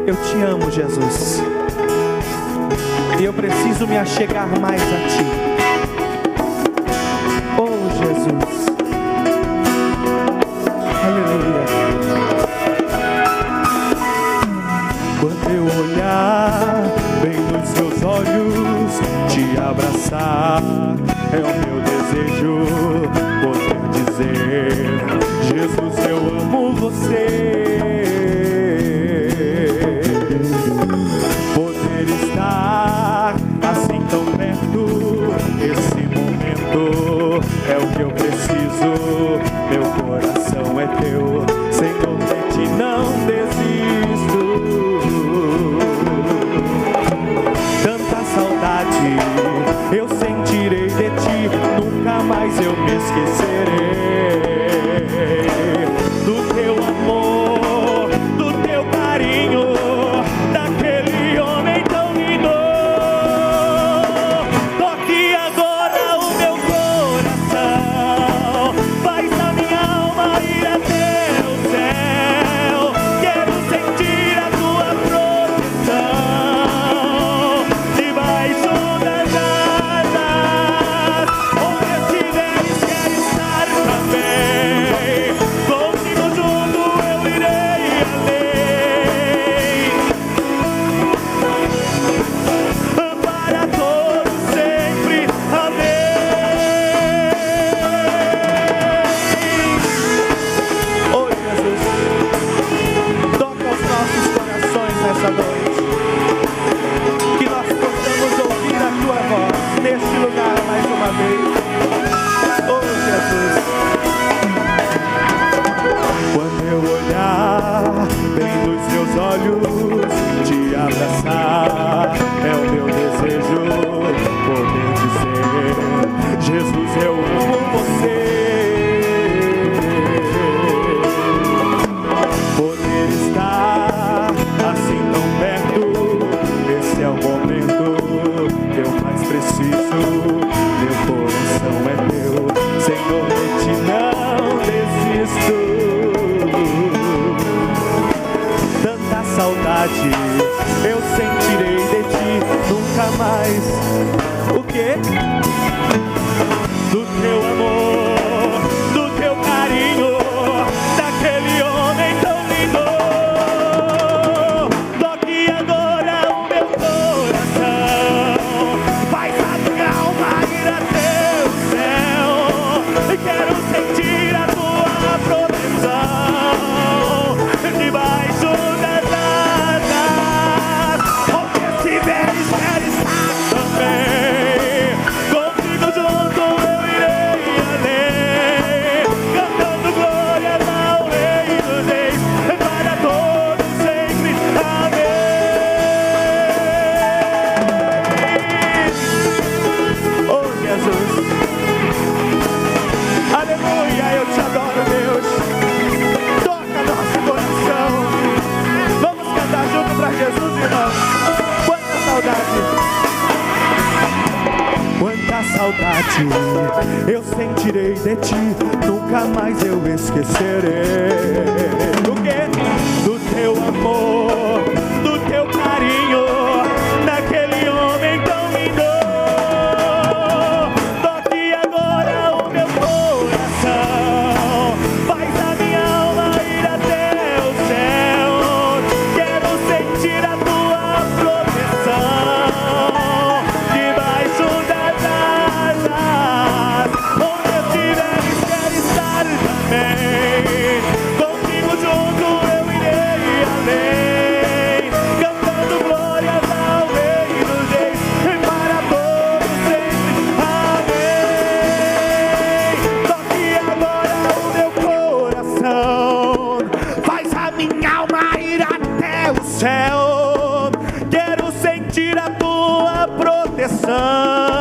Eu te amo, Jesus, e eu preciso me achegar mais a ti. Oh, Jesus, aleluia. Quando eu olhar bem nos seus olhos, te abraçar, é o meu desejo poder dizer: Jesus, eu amo você. Poder estar assim tão perto, esse momento é o que eu preciso. Meu coração é teu, Senhor, de ti não desisto. Tanta saudade eu sentirei de ti, nunca mais eu me esquecerei do teu amor, do teu carinho, daquele homem tão lindo. Toque agora o meu coração, faz a minha alma ir até o céu. Quero sentir a tua proteção debaixo das asas. Onde estiveres, quero estar também. Contigo junto eu irei além, para todos sempre. Amém. Oh, Jesus, toca os nossos corações nessa noite, que nós possamos ouvir a tua voz neste lugar mais uma vez. Oh, Jesus, quando eu olhar bem nos seus olhos, te abraçar, é o meu desejo poder dizer: Jesus, eu amo você. Poder estar assim tão perto, esse é o momento que eu mais preciso. Meu coração é teu, Senhor, de ti não desisto. Tanta saudade eu sentirei de ti, nunca mais. O quê? Do teu amor, do teu carinho, daquele homem tão lindo. Toque agora o meu coração, faz a minha alma ir até o céu. Quero sentir a tua proteção debaixo das asas. Onde estiveres, quero estar também. Contigo junto eu irei além, cantando glórias ao Rei dos Reis, para todos sempre. Amém. Oh, Jesus, aleluia, eu te adoro, Deus. Toca nosso coração. Vamos cantar junto para Jesus, irmão. Quanta saudade eu sentirei de ti, nunca mais eu esquecerei. Do quê? Do teu amor, do teu carinho, daquele homem tão lindo. Toque agora o meu coração, faz a minha alma ir até o céu. Quero sentir a tua proteção debaixo das asas. Onde estiveres, quero estar também. Contigo junto eu irei além, cantando glórias ao Rei dos Reis, para todos sempre. Amém. Toque agora o meu coração, faz a minha alma ir até o céu. Quero sentir a tua proteção